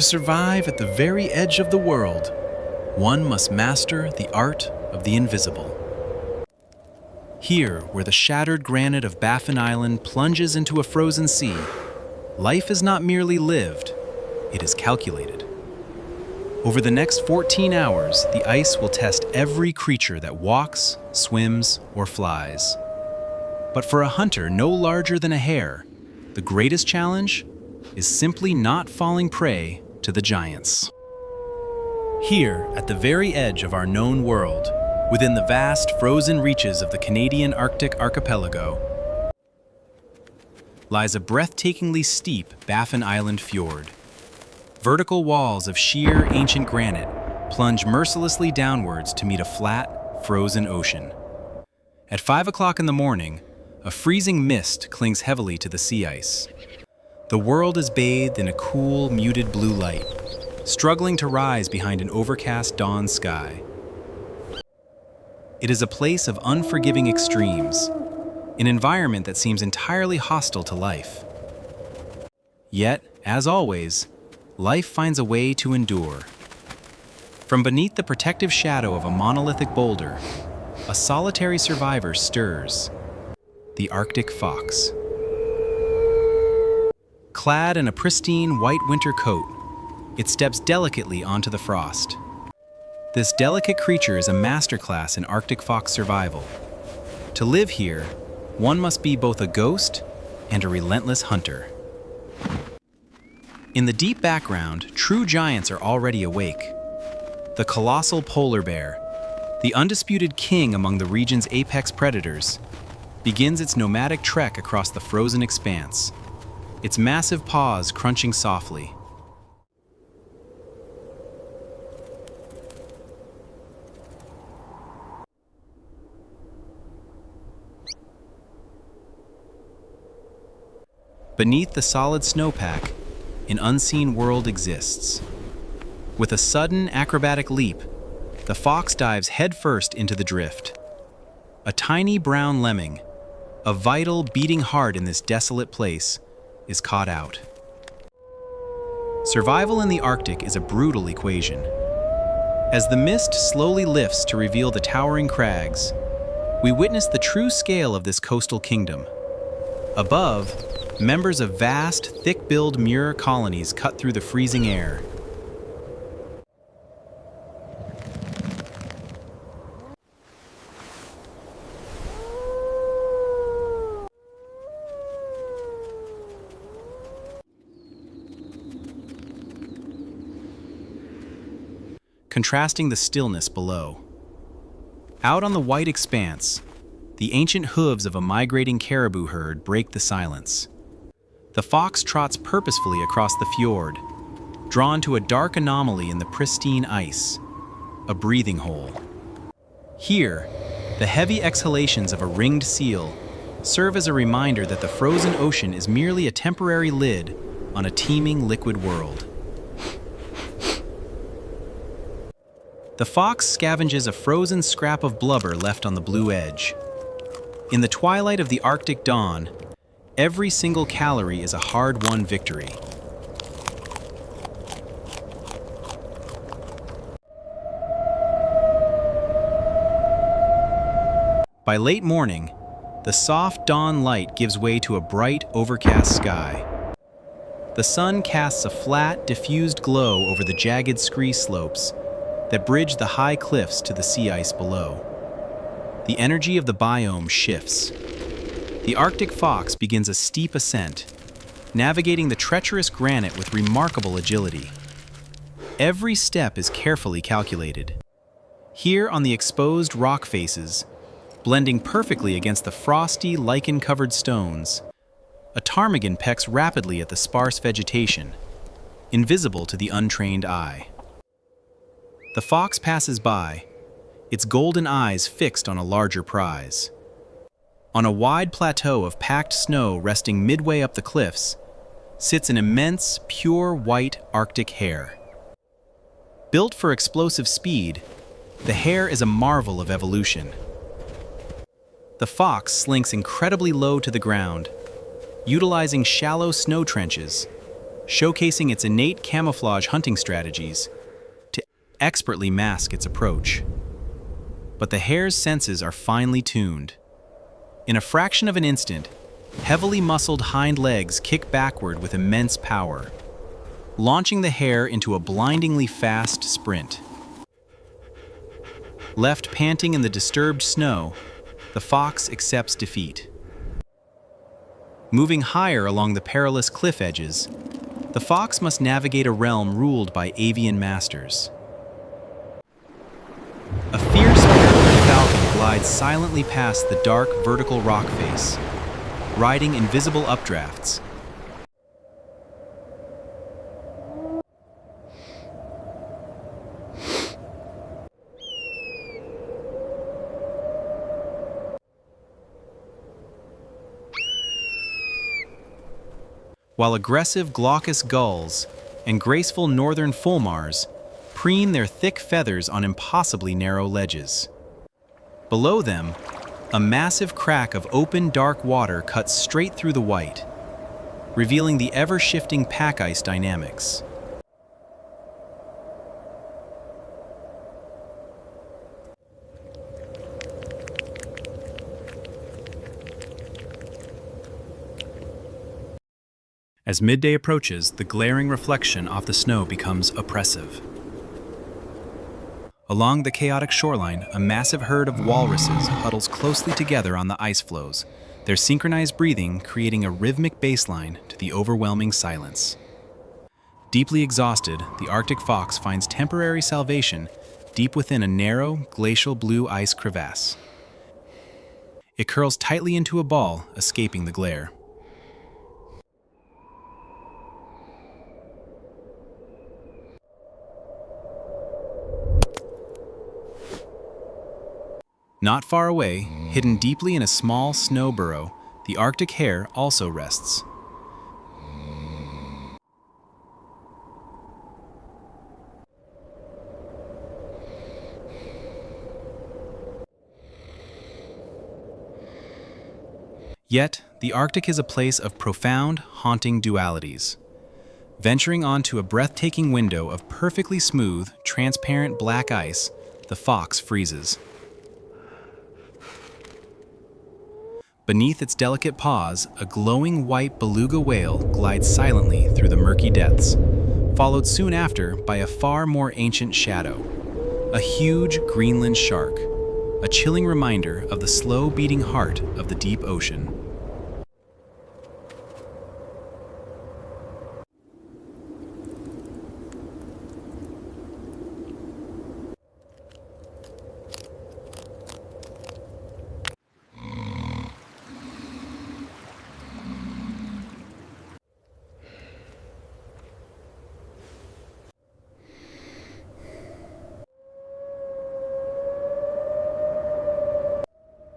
To survive at the very edge of the world, one must master the art of the invisible. Here, where the shattered granite of Baffin Island plunges into a frozen sea, life is not merely lived, it is calculated. Over the next 14 hours, the ice will test every creature that walks, swims, or flies. But for a hunter no larger than a hare, the greatest challenge is simply not falling prey to the giants. Here, at the very edge of our known world, within the vast frozen reaches of the Canadian Arctic archipelago, lies a breathtakingly steep Baffin Island fjord. Vertical walls of sheer ancient granite plunge mercilessly downwards to meet a flat, frozen ocean. At 5 o'clock in the morning, a freezing mist clings heavily to the sea ice. The world is bathed in a cool, muted blue light, struggling to rise behind an overcast dawn sky. It is a place of unforgiving extremes, an environment that seems entirely hostile to life. Yet, as always, life finds a way to endure. From beneath the protective shadow of a monolithic boulder, a solitary survivor stirs, the Arctic fox. Clad in a pristine white winter coat, it steps delicately onto the frost. This delicate creature is a masterclass in Arctic fox survival. To live here, one must be both a ghost and a relentless hunter. In the deep background, true giants are already awake. The colossal polar bear, the undisputed king among the region's apex predators, begins its nomadic trek across the frozen expanse, its massive paws crunching softly. Beneath the solid snowpack, an unseen world exists. With a sudden acrobatic leap, the fox dives headfirst into the drift. A tiny brown lemming, a vital beating heart in this desolate place, is caught out. Survival in the Arctic is a brutal equation. As the mist slowly lifts to reveal the towering crags, we witness the true scale of this coastal kingdom. Above, members of vast, thick-billed muir colonies cut through the freezing air. Contrasting the stillness below. Out on the white expanse, the ancient hooves of a migrating caribou herd break the silence. The fox trots purposefully across the fjord, drawn to a dark anomaly in the pristine ice, a breathing hole. Here, the heavy exhalations of a ringed seal serve as a reminder that the frozen ocean is merely a temporary lid on a teeming liquid world. The fox scavenges a frozen scrap of blubber left on the blue edge. In the twilight of the Arctic dawn, every single calorie is a hard-won victory. By late morning, the soft dawn light gives way to a bright, overcast sky. The sun casts a flat, diffused glow over the jagged scree slopes that bridge the high cliffs to the sea ice below. The energy of the biome shifts. The Arctic fox begins a steep ascent, navigating the treacherous granite with remarkable agility. Every step is carefully calculated. Here on the exposed rock faces, blending perfectly against the frosty, lichen-covered stones, a ptarmigan pecks rapidly at the sparse vegetation, invisible to the untrained eye. The fox passes by, its golden eyes fixed on a larger prize. On a wide plateau of packed snow resting midway up the cliffs, sits an immense, pure white Arctic hare. Built for explosive speed, the hare is a marvel of evolution. The fox slinks incredibly low to the ground, utilizing shallow snow trenches, showcasing its innate camouflage hunting strategies to expertly mask its approach. But the hare's senses are finely tuned. In a fraction of an instant, heavily muscled hind legs kick backward with immense power, launching the hare into a blindingly fast sprint. Left panting in the disturbed snow, the fox accepts defeat. Moving higher along the perilous cliff edges, the fox must navigate a realm ruled by avian masters. A fierce peregrine falcon glides silently past the dark vertical rock face, riding invisible updrafts. While aggressive glaucous gulls and graceful northern fulmars preen their thick feathers on impossibly narrow ledges. Below them, a massive crack of open dark water cuts straight through the white, revealing the ever-shifting pack ice dynamics. As midday approaches, the glaring reflection off the snow becomes oppressive. Along the chaotic shoreline, a massive herd of walruses huddles closely together on the ice floes, their synchronized breathing creating a rhythmic baseline to the overwhelming silence. Deeply exhausted, the Arctic fox finds temporary salvation deep within a narrow, glacial blue ice crevasse. It curls tightly into a ball, escaping the glare. Not far away, hidden deeply in a small snow burrow, the Arctic hare also rests. Yet, the Arctic is a place of profound, haunting dualities. Venturing onto a breathtaking window of perfectly smooth, transparent black ice, the fox freezes. Beneath its delicate paws, a glowing white beluga whale glides silently through the murky depths, followed soon after by a far more ancient shadow, a huge Greenland shark, a chilling reminder of the slow-beating heart of the deep ocean.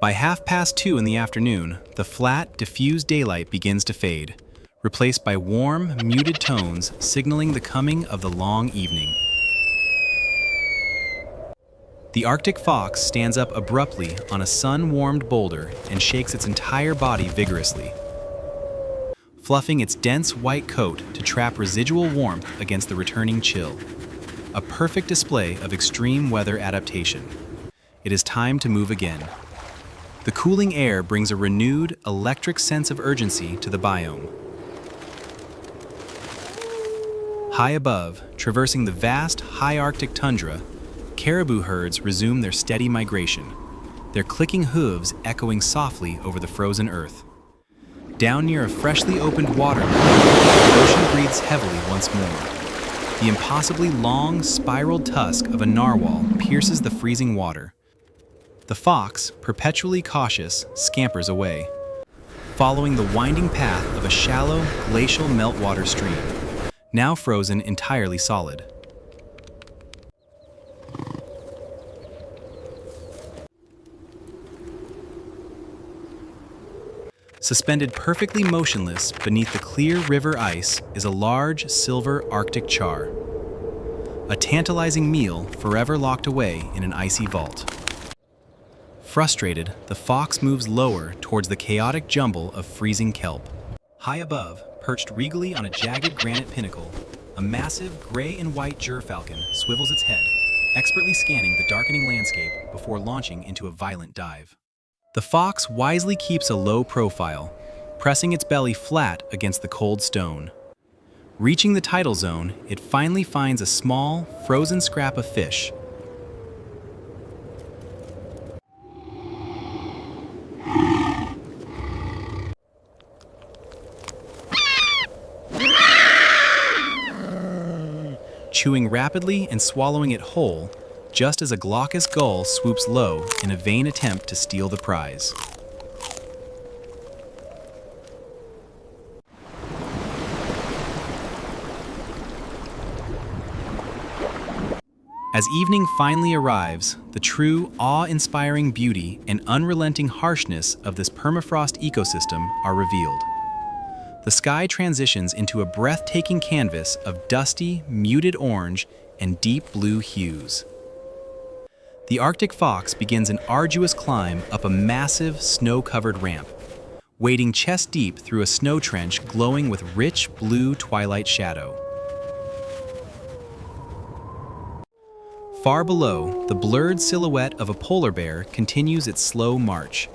By 2:30 in the afternoon, the flat, diffused daylight begins to fade, replaced by warm, muted tones signaling the coming of the long evening. The Arctic fox stands up abruptly on a sun-warmed boulder and shakes its entire body vigorously, fluffing its dense white coat to trap residual warmth against the returning chill. A perfect display of extreme weather adaptation. It is time to move again. The cooling air brings a renewed, electric sense of urgency to the biome. High above, traversing the vast, high Arctic tundra, caribou herds resume their steady migration, their clicking hooves echoing softly over the frozen earth. Down near a freshly opened water, the ocean breathes heavily once more. The impossibly long, spiraled tusk of a narwhal pierces the freezing water. The fox, perpetually cautious, scampers away, following the winding path of a shallow, glacial meltwater stream, now frozen entirely solid. Suspended perfectly motionless beneath the clear river ice is a large, silver Arctic char, a tantalizing meal forever locked away in an icy vault. Frustrated, the fox moves lower towards the chaotic jumble of freezing kelp. High above, Perched regally on a jagged granite pinnacle, a massive gray and white gerfalcon swivels its head, expertly scanning the darkening landscape before launching into a violent dive. The fox wisely keeps a low profile, pressing its belly flat against the cold stone. Reaching the tidal zone, it finally finds a small, frozen scrap of fish. Chewing rapidly and swallowing it whole, just as a glaucous gull swoops low in a vain attempt to steal the prize. As evening finally arrives, the true awe-inspiring beauty and unrelenting harshness of this permafrost ecosystem are revealed. The sky transitions into a breathtaking canvas of dusty, muted orange and deep blue hues. The Arctic fox begins an arduous climb up a massive, snow-covered ramp, wading chest-deep through a snow trench glowing with rich blue twilight shadow. Far below, the blurred silhouette of a polar bear continues its slow march.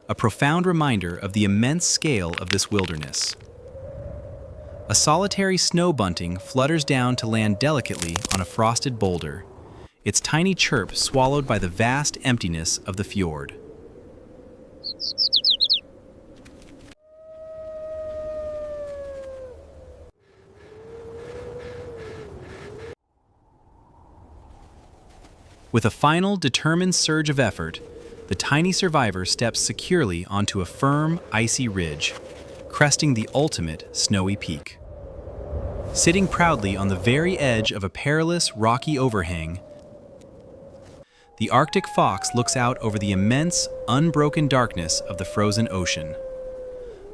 A profound reminder of the immense scale of this wilderness. A solitary snow bunting flutters down to land delicately on a frosted boulder, its tiny chirp swallowed by the vast emptiness of the fjord. With a final, determined surge of effort, the tiny survivor steps securely onto a firm, icy ridge, cresting the ultimate snowy peak. Sitting proudly on the very edge of a perilous, rocky overhang, the Arctic fox looks out over the immense, unbroken darkness of the frozen ocean.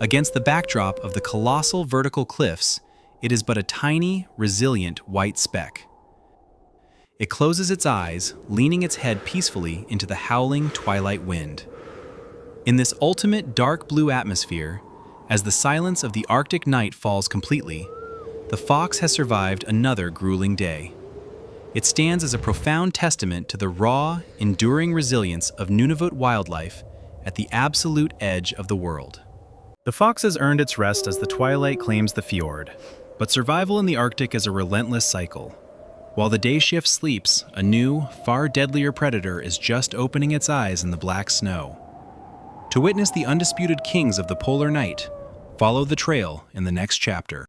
Against the backdrop of the colossal vertical cliffs, it is but a tiny, resilient white speck. It closes its eyes, leaning its head peacefully into the howling twilight wind. In this ultimate dark blue atmosphere, as the silence of the Arctic night falls completely, the fox has survived another grueling day. It stands as a profound testament to the raw, enduring resilience of Nunavut wildlife at the absolute edge of the world. The fox has earned its rest as the twilight claims the fjord, but survival in the Arctic is a relentless cycle. While the day shift sleeps, a new, far deadlier predator is just opening its eyes in the black snow. To witness the undisputed kings of the polar night, follow the trail in the next chapter.